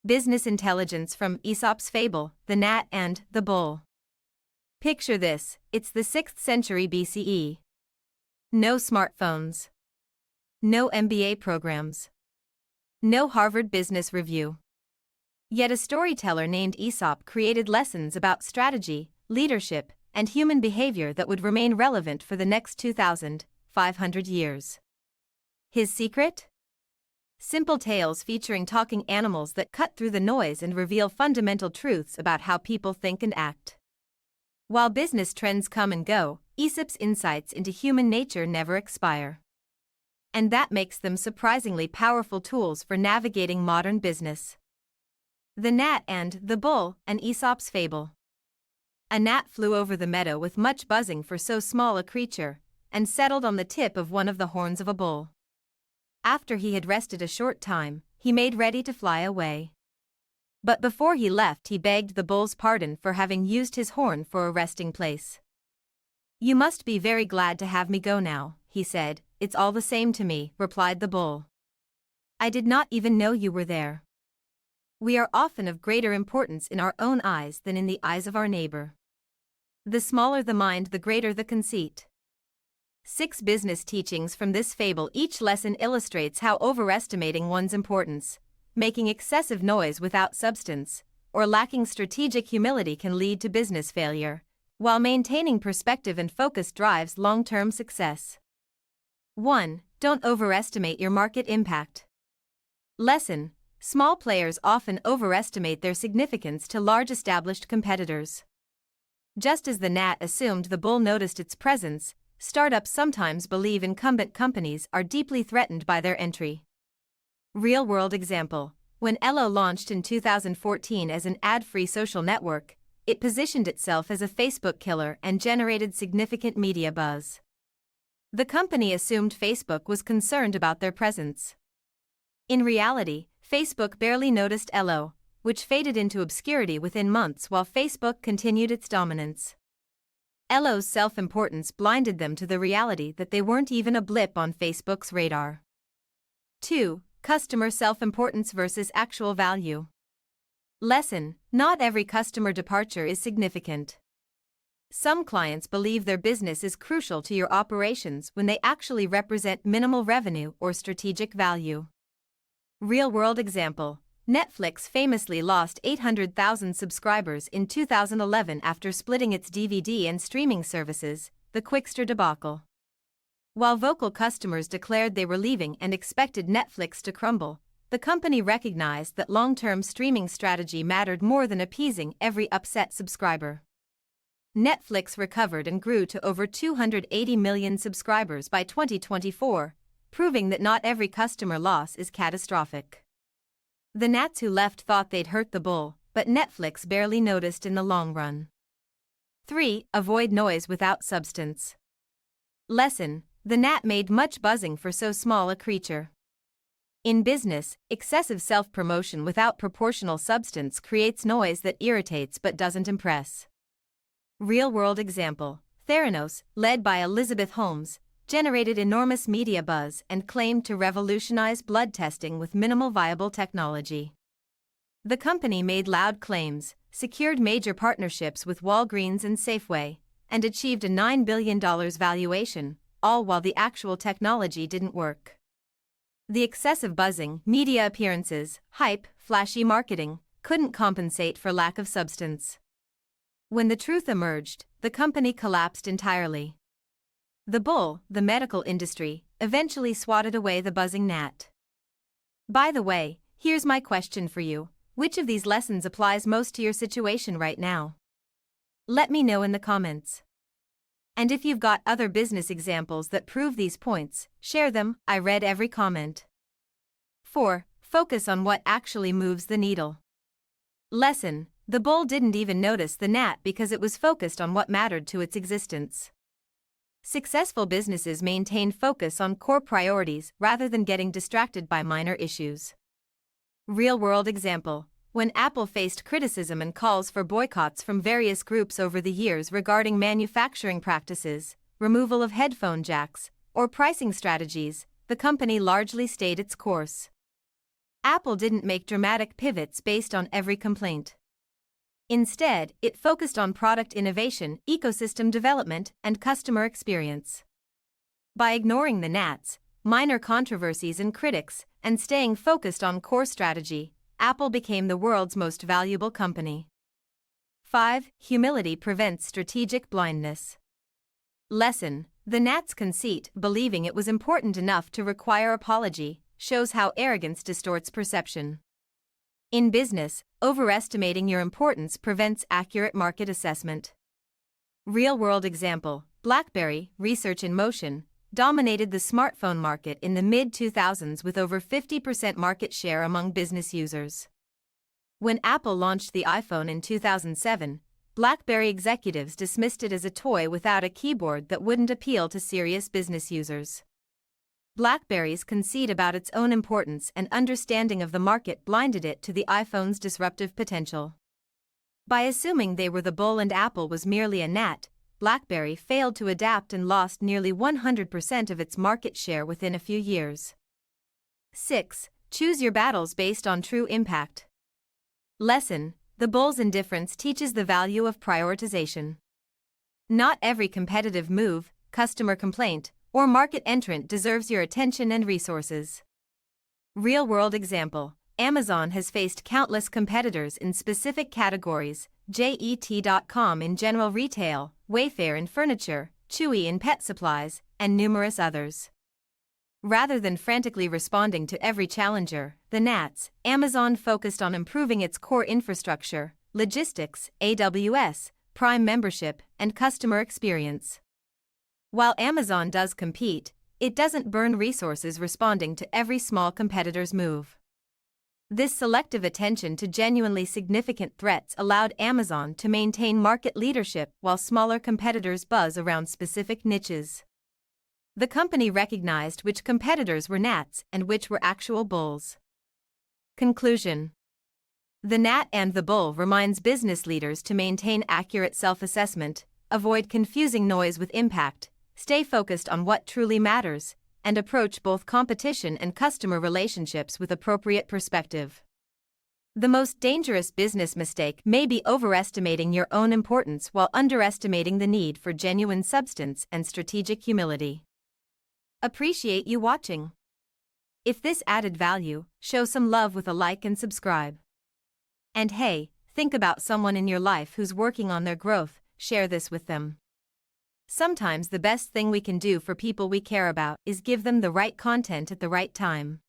Business intelligence from Aesop's fable, The Gnat and the Bull. Picture this, it's the 6th century BCE. No smartphones. No MBA programs. No Harvard Business Review. Yet a storyteller named Aesop created lessons about strategy, leadership, and human behavior that would remain relevant for the next 2,500 years. His secret? Simple tales featuring talking animals that cut through the noise and reveal fundamental truths about how people think and act. While business trends come and go, Aesop's insights into human nature never expire. And that makes them surprisingly powerful tools for navigating modern business. The Gnat and the Bull, an Aesop's fable. A gnat flew over the meadow with much buzzing for so small a creature, and settled on the tip of one of the horns of a bull. After he had rested a short time, he made ready to fly away. But before he left, he begged the bull's pardon for having used his horn for a resting place. "You must be very glad to have me go now," he said. "It's all the same to me," replied the bull. "I did not even know you were there." We are often of greater importance in our own eyes than in the eyes of our neighbor. The smaller the mind, the greater the conceit. 6 business teachings from this fable. Each lesson illustrates how overestimating one's importance, making excessive noise without substance, or lacking strategic humility can lead to business failure, while maintaining perspective and focus drives long-term success. 1. Don't overestimate your market impact. Lesson: small players often overestimate their significance to large established competitors. Just as the gnat assumed the bull noticed its presence, startups sometimes believe incumbent companies are deeply threatened by their entry. Real-world example: when Elo launched in 2014 as an ad-free social network, it positioned itself as a Facebook killer and generated significant media buzz. The company assumed Facebook was concerned about their presence. In reality, Facebook barely noticed Elo, which faded into obscurity within months while Facebook continued its dominance. Elo's self-importance blinded them to the reality that they weren't even a blip on Facebook's radar. 2. Customer self-importance versus actual value. Lesson: not every customer departure is significant. Some clients believe their business is crucial to your operations when they actually represent minimal revenue or strategic value. Real-world example: Netflix famously lost 800,000 subscribers in 2011 after splitting its DVD and streaming services, the Quickster debacle. While vocal customers declared they were leaving and expected Netflix to crumble, the company recognized that long-term streaming strategy mattered more than appeasing every upset subscriber. Netflix recovered and grew to over 280 million subscribers by 2024, proving that not every customer loss is catastrophic. The gnats who left thought they'd hurt the bull, but Netflix barely noticed in the long run. 3. Avoid noise without substance. Lesson: the gnat made much buzzing for so small a creature. In business, excessive self-promotion without proportional substance creates noise that irritates but doesn't impress. Real-world example: Theranos, led by Elizabeth Holmes, generated enormous media buzz and claimed to revolutionize blood testing with minimal viable technology. The company made loud claims, secured major partnerships with Walgreens and Safeway, and achieved a $9 billion valuation, all while the actual technology didn't work. The excessive buzzing, media appearances, hype, flashy marketing, couldn't compensate for lack of substance. When the truth emerged, the company collapsed entirely. The bull, the medical industry, eventually swatted away the buzzing gnat. By the way, here's my question for you: which of these lessons applies most to your situation right now? Let me know in the comments. And if you've got other business examples that prove these points, share them. I read every comment. 4. Focus on what actually moves the needle. Lesson: the bull didn't even notice the gnat because it was focused on what mattered to its existence. Successful businesses maintain focus on core priorities rather than getting distracted by minor issues. Real-world example: when Apple faced criticism and calls for boycotts from various groups over the years regarding manufacturing practices, removal of headphone jacks, or pricing strategies, the company largely stayed its course. Apple didn't make dramatic pivots based on every complaint. Instead, it focused on product innovation, ecosystem development, and customer experience. By ignoring the gnats, minor controversies and critics, and staying focused on core strategy, Apple became the world's most valuable company. 5. Humility prevents strategic blindness. Lesson: the gnat's conceit, believing it was important enough to require apology, shows how arrogance distorts perception. In business, overestimating your importance prevents accurate market assessment. Real-world example: BlackBerry, research in motion, dominated the smartphone market in the mid-2000s with over 50% market share among business users. When Apple launched the iPhone in 2007, BlackBerry executives dismissed it as a toy without a keyboard that wouldn't appeal to serious business users. BlackBerry's conceit about its own importance and understanding of the market blinded it to the iPhone's disruptive potential. By assuming they were the bull and Apple was merely a gnat, BlackBerry failed to adapt and lost nearly 100% of its market share within a few years. 6. Choose your battles based on true impact. Lesson: the bull's indifference teaches the value of prioritization. Not every competitive move, customer complaint, or market entrant deserves your attention and resources. Real-world example: Amazon has faced countless competitors in specific categories, Jet.com in general retail, Wayfair in furniture, Chewy in pet supplies, and numerous others. Rather than frantically responding to every challenger, the gnats, Amazon focused on improving its core infrastructure, logistics, AWS, Prime membership, and customer experience. While Amazon does compete, it doesn't burn resources responding to every small competitor's move. This selective attention to genuinely significant threats allowed Amazon to maintain market leadership while smaller competitors buzz around specific niches. The company recognized which competitors were gnats and which were actual bulls. Conclusion: the gnat and the bull reminds business leaders to maintain accurate self-assessment, avoid confusing noise with impact, stay focused on what truly matters, and approach both competition and customer relationships with appropriate perspective. The most dangerous business mistake may be overestimating your own importance while underestimating the need for genuine substance and strategic humility. Appreciate you watching. If this added value, show some love with a like and subscribe. And hey, think about someone in your life who's working on their growth, share this with them. Sometimes the best thing we can do for people we care about is give them the right content at the right time.